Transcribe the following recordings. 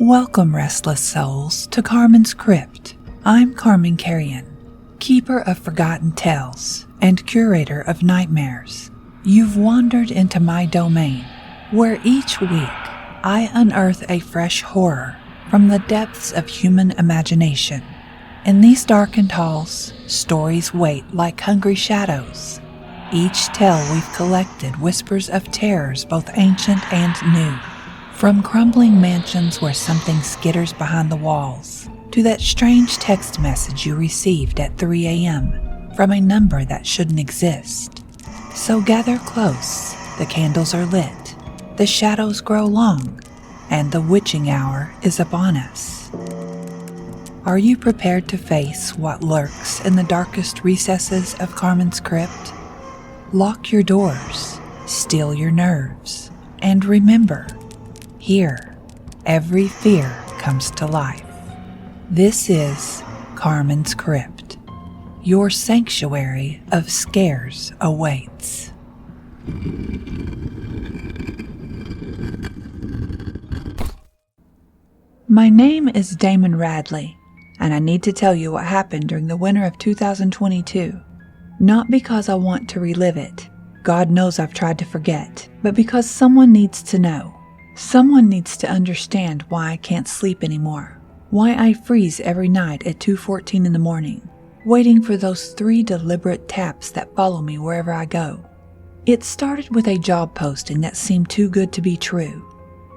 Welcome, restless souls, to Carman's Crypt. I'm Carman, keeper of forgotten tales and curator of nightmares. You've wandered into my domain, where each week I unearth a fresh horror from the depths of human imagination. In these darkened halls, stories wait like hungry shadows. Each tale we've collected whispers of terrors both ancient and new. From crumbling mansions where something skitters behind the walls, to that strange text message you received at 3 a.m. from a number that shouldn't exist. So gather close, the candles are lit, the shadows grow long, and the witching hour is upon us. Are you prepared to face what lurks in the darkest recesses of Carman's Crypt? Lock your doors, still your nerves, and remember, here, every fear comes to life. This is Carman's Crypt. Your sanctuary of scares awaits. My name is Damon Radley, and I need to tell you what happened during the winter of 2022. Not because I want to relive it. God knows I've tried to forget, but because someone needs to know. Someone needs to understand why I can't sleep anymore, why I freeze every night at 2:14 in the morning, waiting for those 3 deliberate taps that follow me wherever I go. It started with a job posting that seemed too good to be true.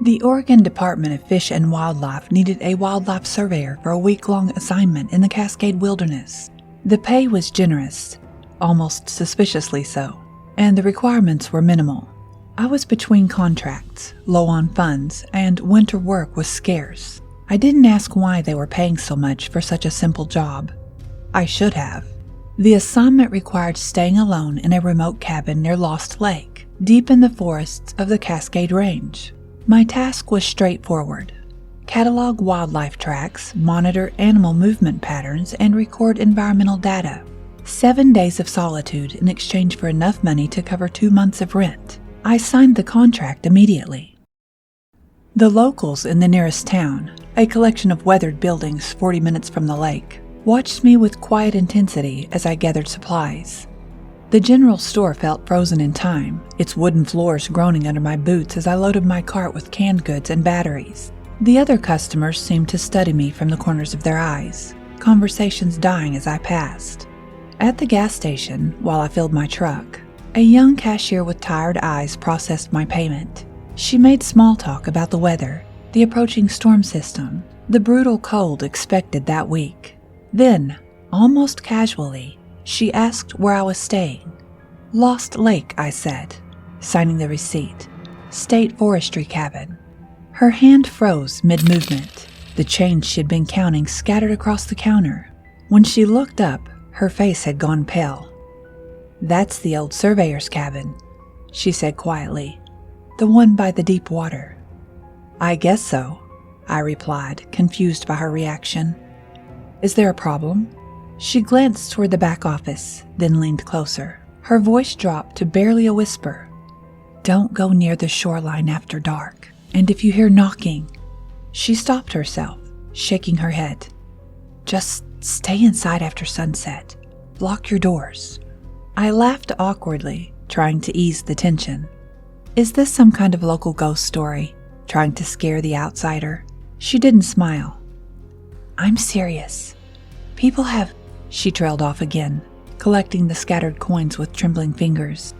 The Oregon Department of Fish and Wildlife needed a wildlife surveyor for a week-long assignment in the Cascade Wilderness. The pay was generous, almost suspiciously so, and the requirements were minimal. I was between contracts, low on funds, and winter work was scarce. I didn't ask why they were paying so much for such a simple job. I should have. The assignment required staying alone in a remote cabin near Lost Lake, deep in the forests of the Cascade Range. My task was straightforward. Catalog wildlife tracks, monitor animal movement patterns, and record environmental data. 7 days of solitude in exchange for enough money to cover 2 months of rent. I signed the contract immediately. The locals in the nearest town, a collection of weathered buildings 40 minutes from the lake, watched me with quiet intensity as I gathered supplies. The general store felt frozen in time, its wooden floors groaning under my boots as I loaded my cart with canned goods and batteries. The other customers seemed to study me from the corners of their eyes, conversations dying as I passed. At the gas station, while I filled my truck, a young cashier with tired eyes processed my payment. She made small talk about the weather, the approaching storm system, the brutal cold expected that week. Then, almost casually, she asked where I was staying. Lost Lake, I said, signing the receipt. State Forestry cabin. Her hand froze mid-movement. The change she'd been counting scattered across the counter. When she looked up, her face had gone pale. "That's the old surveyor's cabin," she said quietly. "The one by the deep water." "I guess so," I replied, confused by her reaction. "Is there a problem?" She glanced toward the back office, then leaned closer. Her voice dropped to barely a whisper. "Don't go near the shoreline after dark, and if you hear knocking..." She stopped herself, shaking her head. "Just stay inside after sunset. Lock your doors." I laughed awkwardly, trying to ease the tension. Is this some kind of local ghost story, trying to scare the outsider? She didn't smile. "I'm serious. People have..." She trailed off again, collecting the scattered coins with trembling fingers.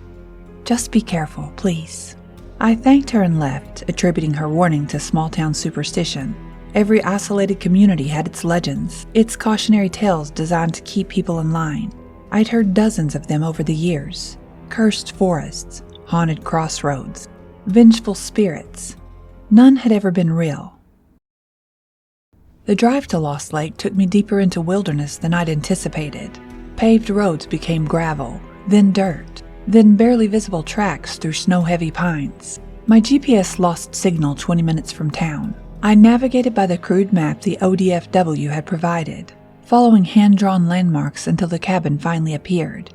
"Just be careful, please." I thanked her and left, attributing her warning to small-town superstition. Every isolated community had its legends, its cautionary tales designed to keep people in line. I'd heard dozens of them over the years. Cursed forests, haunted crossroads, vengeful spirits. None had ever been real. The drive to Lost Lake took me deeper into wilderness than I'd anticipated. Paved roads became gravel, then dirt, then barely visible tracks through snow-heavy pines. My GPS lost signal 20 minutes from town. I navigated by the crude map the ODFW had provided, following hand-drawn landmarks until the cabin finally appeared.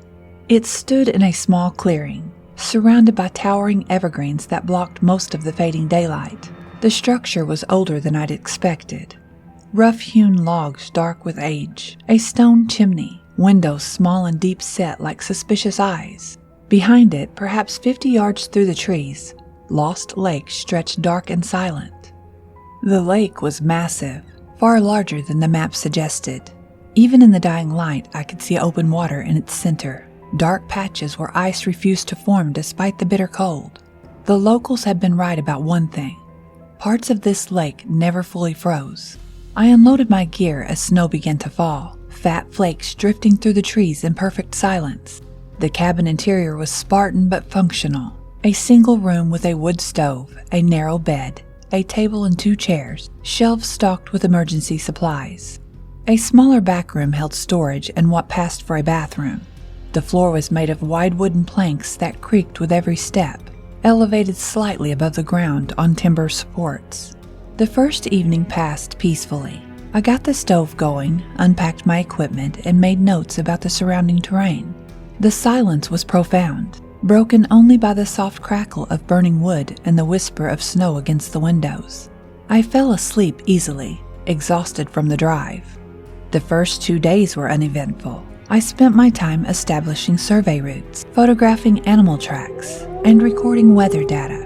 It stood in a small clearing, surrounded by towering evergreens that blocked most of the fading daylight. The structure was older than I'd expected. Rough-hewn logs dark with age, a stone chimney, windows small and deep-set like suspicious eyes. Behind it, perhaps 50 yards through the trees, Lost Lake stretched dark and silent. The lake was massive, far larger than the map suggested. Even in the dying light, I could see open water in its center, dark patches where ice refused to form despite the bitter cold. The locals had been right about one thing. Parts of this lake never fully froze. I unloaded my gear as snow began to fall, fat flakes drifting through the trees in perfect silence. The cabin interior was Spartan but functional. A single room with a wood stove, a narrow bed, a table and 2 chairs, shelves stocked with emergency supplies. A smaller back room held storage and what passed for a bathroom. The floor was made of wide wooden planks that creaked with every step, elevated slightly above the ground on timber supports. The first evening passed peacefully. I got the stove going, unpacked my equipment, and made notes about the surrounding terrain. The silence was profound, broken only by the soft crackle of burning wood and the whisper of snow against the windows. I fell asleep easily, exhausted from the drive. The first 2 days were uneventful. I spent my time establishing survey routes, photographing animal tracks, and recording weather data.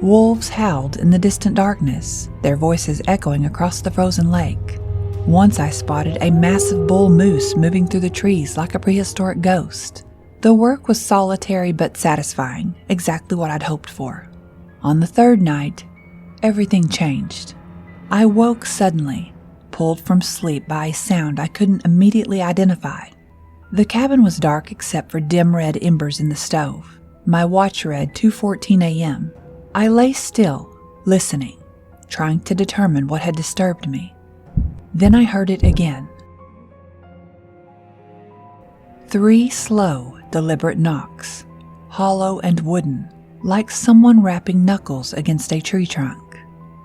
Wolves howled in the distant darkness, their voices echoing across the frozen lake. Once I spotted a massive bull moose moving through the trees like a prehistoric ghost. The work was solitary but satisfying, exactly what I'd hoped for. On the 3rd night, everything changed. I woke suddenly, pulled from sleep by a sound I couldn't immediately identify. The cabin was dark except for dim red embers in the stove. My watch read 2:14 a.m. I lay still, listening, trying to determine what had disturbed me. Then I heard it again. 3 slow, deliberate knocks, hollow and wooden, like someone rapping knuckles against a tree trunk.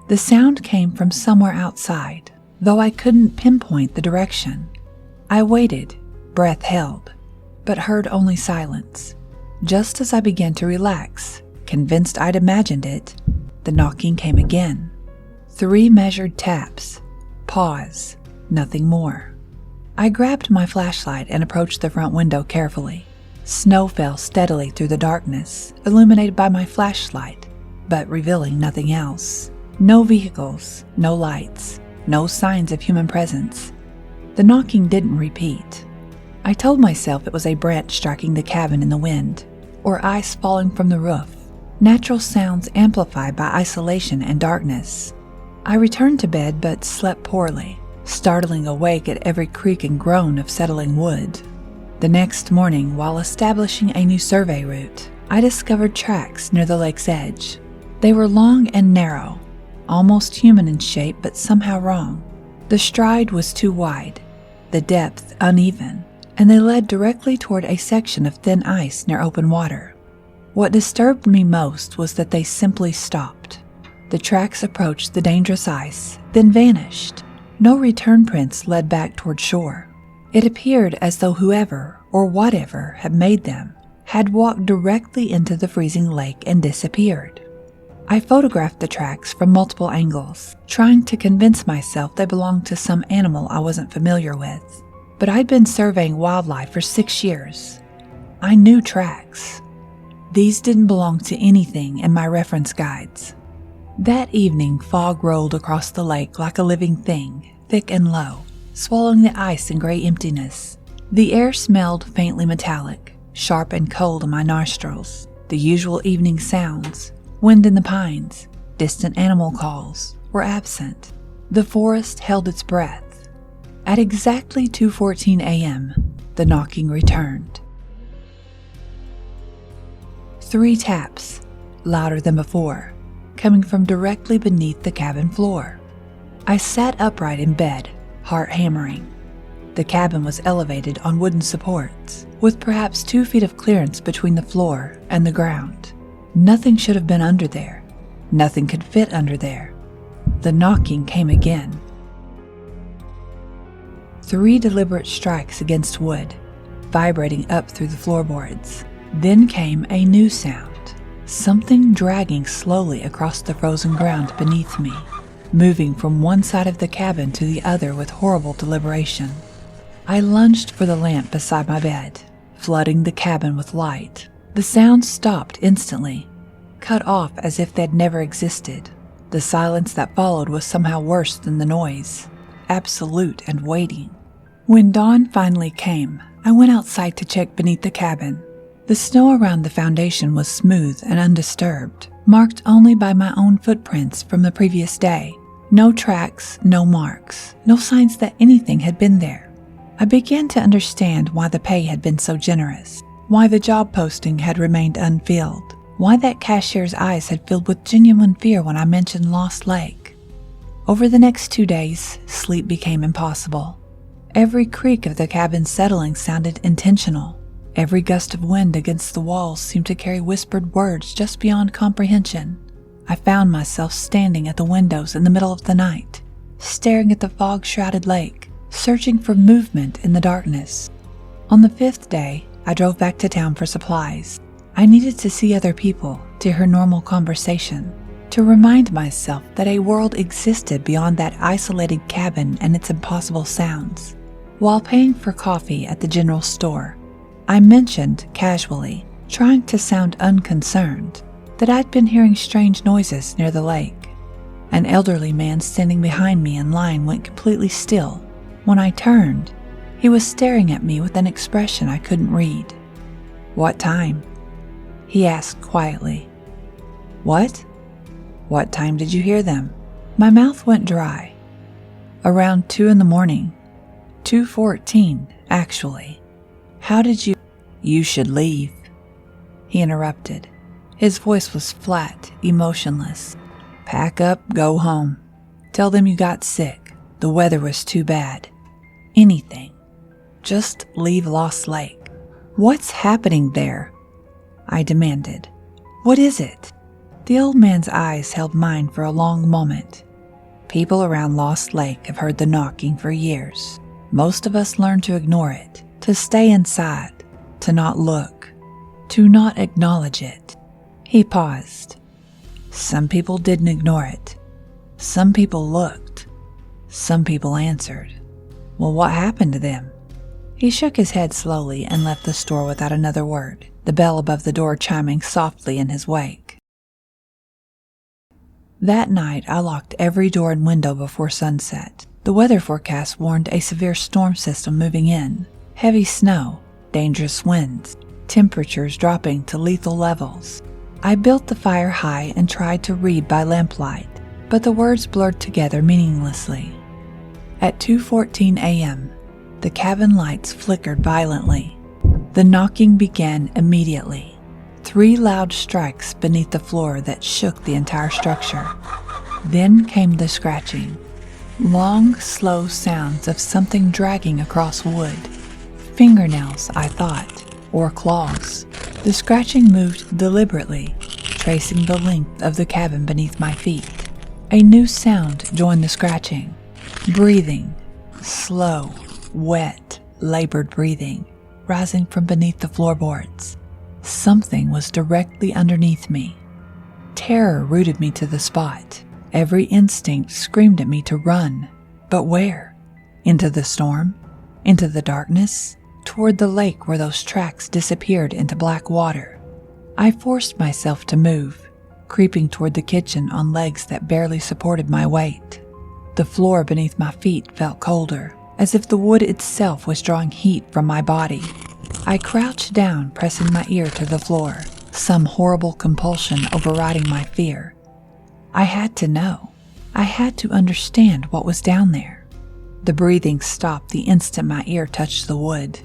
The sound came from somewhere outside, though I couldn't pinpoint the direction. I waited, breath held, but heard only silence. Just as I began to relax, convinced I'd imagined it, the knocking came again. 3 measured taps. Pause. Nothing more. I grabbed my flashlight and approached the front window carefully. Snow fell steadily through the darkness, illuminated by my flashlight, but revealing nothing else. No vehicles, no lights, no signs of human presence. The knocking didn't repeat. I told myself it was a branch striking the cabin in the wind, or ice falling from the roof. Natural sounds amplified by isolation and darkness. I returned to bed but slept poorly, startling awake at every creak and groan of settling wood. The next morning, while establishing a new survey route, I discovered tracks near the lake's edge. They were long and narrow, almost human in shape but somehow wrong. The stride was too wide, the depth uneven, and they led directly toward a section of thin ice near open water. What disturbed me most was that they simply stopped. The tracks approached the dangerous ice, then vanished. No return prints led back toward shore. It appeared as though whoever or whatever had made them had walked directly into the freezing lake and disappeared. I photographed the tracks from multiple angles, trying to convince myself they belonged to some animal I wasn't familiar with. But I'd been surveying wildlife for 6 years. I knew tracks. These didn't belong to anything in my reference guides. That evening, fog rolled across the lake like a living thing, thick and low, swallowing the ice in gray emptiness. The air smelled faintly metallic, sharp and cold in my nostrils. The usual evening sounds, wind in the pines, distant animal calls, were absent. The forest held its breath. At exactly 2:14 a.m., the knocking returned. 3 taps, louder than before, coming from directly beneath the cabin floor. I sat upright in bed, heart hammering. The cabin was elevated on wooden supports, with perhaps 2 feet of clearance between the floor and the ground. Nothing should have been under there. Nothing could fit under there. The knocking came again. 3 deliberate strikes against wood, vibrating up through the floorboards. Then came a new sound, Something dragging slowly across the frozen ground beneath me, moving from one side of the cabin to the other with horrible deliberation. I lunged for the lamp beside my bed, flooding the cabin with light. The sounds stopped instantly, cut off as if they'd never existed. The silence that followed was somehow worse than the noise, absolute and waiting. When dawn finally came, I went outside to check beneath the cabin. The snow around the foundation was smooth and undisturbed, marked only by my own footprints from the previous day. No tracks, no marks, no signs that anything had been there. I began to understand why the pay had been so generous, why the job posting had remained unfilled, why that cashier's eyes had filled with genuine fear when I mentioned Lost Lake. Over the next 2 days, sleep became impossible. Every creak of the cabin's settling sounded intentional. Every gust of wind against the walls seemed to carry whispered words just beyond comprehension. I found myself standing at the windows in the middle of the night, staring at the fog-shrouded lake, searching for movement in the darkness. On the 5th day, I drove back to town for supplies. I needed to see other people, to hear normal conversation, to remind myself that a world existed beyond that isolated cabin and its impossible sounds. While paying for coffee at the general store, I mentioned casually, trying to sound unconcerned, that I'd been hearing strange noises near the lake. An elderly man standing behind me in line went completely still. When I turned, he was staring at me with an expression I couldn't read. "What time?" he asked quietly. "What? What time did you hear them?" My mouth went dry. "Around 2 in the morning. 2:14, actually." "How did you—" "You should leave," he interrupted. His voice was flat, emotionless. "Pack up, go home. Tell them you got sick. The weather was too bad. Anything. Just leave Lost Lake." "What's happening there?" I demanded. "What is it?" The old man's eyes held mine for a long moment. "People around Lost Lake have heard the knocking for years. Most of us learn to ignore it, to stay inside, to not look, to not acknowledge it." He paused. "Some people didn't ignore it. Some people looked. Some people answered. Well, what happened to them?" He shook his head slowly and left the store without another word, the bell above the door chiming softly in his wake. That night, I locked every door and window before sunset. The weather forecast warned a severe storm system moving in, heavy snow, dangerous winds, temperatures dropping to lethal levels. I built the fire high and tried to read by lamplight, but the words blurred together meaninglessly. At 2:14 a.m., the cabin lights flickered violently. The knocking began immediately. 3 loud strikes beneath the floor that shook the entire structure. Then came the scratching. Long, slow sounds of something dragging across wood. Fingernails, I thought, or claws. The scratching moved deliberately, tracing the length of the cabin beneath my feet. A new sound joined the scratching. Breathing. Slow, wet, labored breathing, rising from beneath the floorboards. Something was directly underneath me. Terror rooted me to the spot. Every instinct screamed at me to run. But where? Into the storm? Into the darkness? Toward the lake where those tracks disappeared into black water. I forced myself to move, creeping toward the kitchen on legs that barely supported my weight. The floor beneath my feet felt colder, as if the wood itself was drawing heat from my body. I crouched down, pressing my ear to the floor, some horrible compulsion overriding my fear. I had to know. I had to understand what was down there. The breathing stopped the instant my ear touched the wood.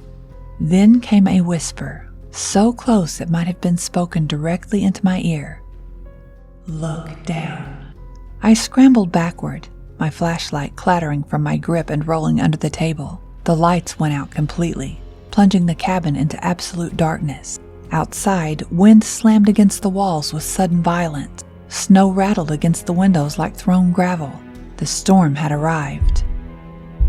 Then came a whisper, so close it might have been spoken directly into my ear. "Look down." I scrambled backward, my flashlight clattering from my grip and rolling under the table. The lights went out completely, plunging the cabin into absolute darkness. Outside, wind slammed against the walls with sudden violence. Snow rattled against the windows like thrown gravel. The storm had arrived.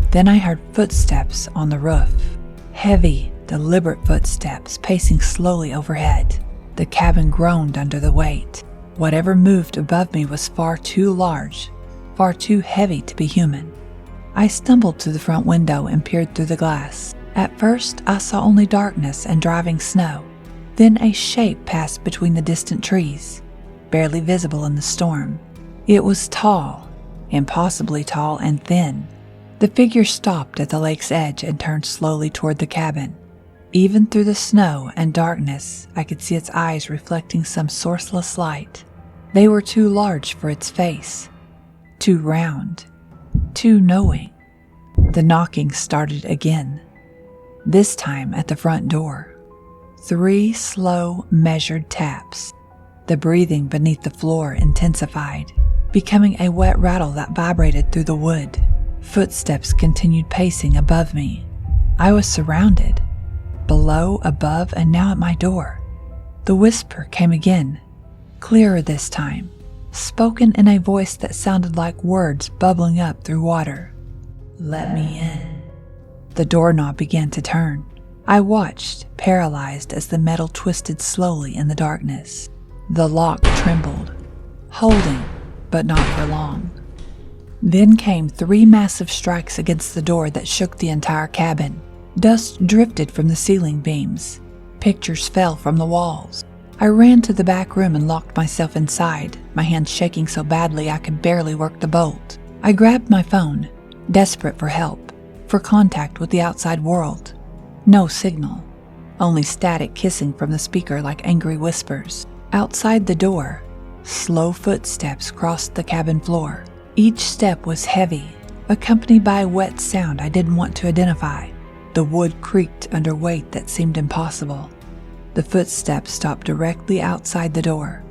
Then I heard footsteps on the roof. Heavy, deliberate footsteps pacing slowly overhead. The cabin groaned under the weight. Whatever moved above me was far too large, far too heavy to be human. I stumbled to the front window and peered through the glass. At first, I saw only darkness and driving snow. Then a shape passed between the distant trees, barely visible in the storm. It was tall, impossibly tall and thin. The figure stopped at the lake's edge and turned slowly toward the cabin. Even through the snow and darkness, I could see its eyes reflecting some sourceless light. They were too large for its face, too round, too knowing. The knocking started again, this time at the front door. 3 slow, measured taps. The breathing beneath the floor intensified, becoming a wet rattle that vibrated through the wood. Footsteps continued pacing above me. I was surrounded, below, above, and now at my door. The whisper came again, clearer this time, spoken in a voice that sounded like words bubbling up through water. "Let me in." The doorknob began to turn. I watched, paralyzed, as the metal twisted slowly in the darkness. The lock trembled, holding, but not for long. Then came 3 massive strikes against the door that shook the entire cabin. Dust drifted from the ceiling beams. Pictures fell from the walls. I ran to the back room and locked myself inside, my hands shaking so badly I could barely work the bolt. I grabbed my phone, desperate for help, for contact with the outside world. No signal, only static hissing from the speaker like angry whispers. Outside the door, slow footsteps crossed the cabin floor. Each step was heavy, accompanied by a wet sound I didn't want to identify. The wood creaked under weight that seemed impossible. The footsteps stopped directly outside the door.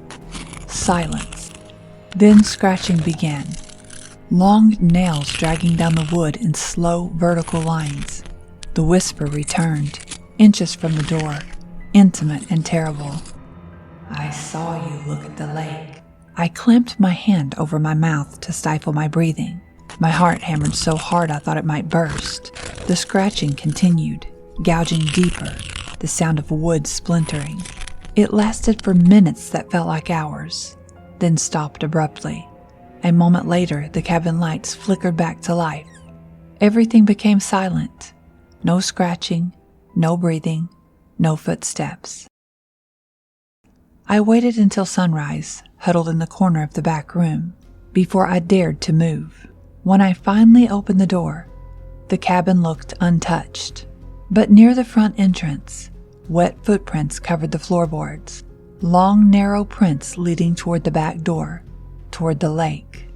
Silence. Then scratching began. Long nails dragging down the wood in slow, vertical lines. The whisper returned, inches from the door, intimate and terrible. "I saw you look at the lake." I clamped my hand over my mouth to stifle my breathing. My heart hammered so hard I thought it might burst. The scratching continued, gouging deeper, the sound of wood splintering. It lasted for minutes that felt like hours, then stopped abruptly. A moment later, the cabin lights flickered back to life. Everything became silent. No scratching, no breathing, no footsteps. I waited until sunrise, huddled in the corner of the back room, before I dared to move. When I finally opened the door, the cabin looked untouched. But near the front entrance, wet footprints covered the floorboards. Long, narrow prints leading toward the back door, toward the lake.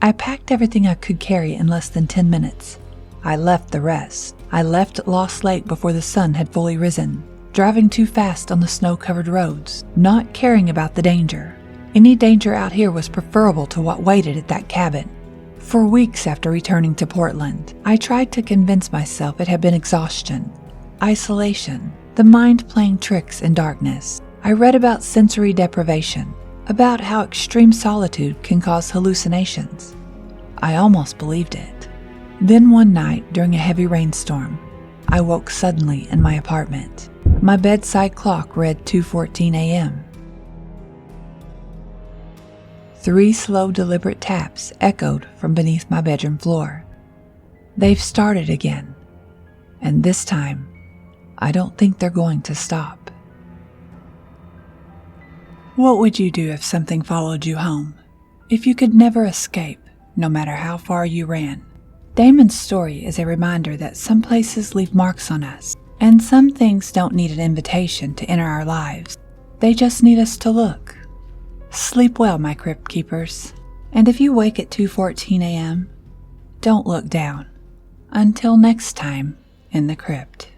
I packed everything I could carry in less than 10 minutes. I left the rest. I left Lost Lake before the sun had fully risen, driving too fast on the snow-covered roads, not caring about the danger. Any danger out here was preferable to what waited at that cabin. For weeks after returning to Portland, I tried to convince myself it had been exhaustion, isolation, the mind playing tricks in darkness. I read about sensory deprivation, about how extreme solitude can cause hallucinations. I almost believed it. Then one night, during a heavy rainstorm, I woke suddenly in my apartment. My bedside clock read 2:14 a.m. 3 slow, deliberate taps echoed from beneath my bedroom floor. They've started again, and this time, I don't think they're going to stop. What would you do if something followed you home? If you could never escape, no matter how far you ran? Damon's story is a reminder that some places leave marks on us, and some things don't need an invitation to enter our lives. They just need us to look. Sleep well, my crypt keepers, and if you wake at 2:14 a.m., don't look down. Until next time in the crypt.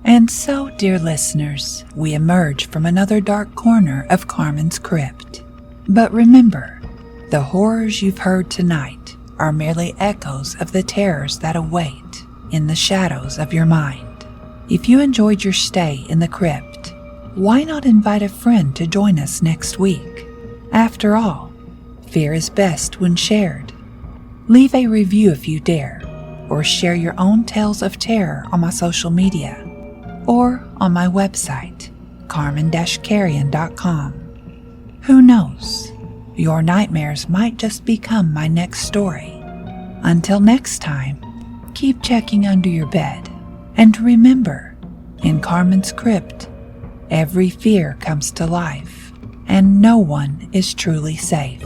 And so, dear listeners, we emerge from another dark corner of Carman's crypt. But remember, the horrors you've heard tonight are merely echoes of the terrors that await in the shadows of your mind. If you enjoyed your stay in the crypt, why not invite a friend to join us next week? After all, fear is best when shared. Leave a review if you dare, or share your own tales of terror on my social media. or on my website, carman-carrion.com. Who knows? Your nightmares might just become my next story. Until next time, keep checking under your bed. And remember, in Carman's Crypt, every fear comes to life, and no one is truly safe.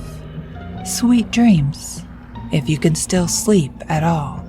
Sweet dreams, if you can still sleep at all.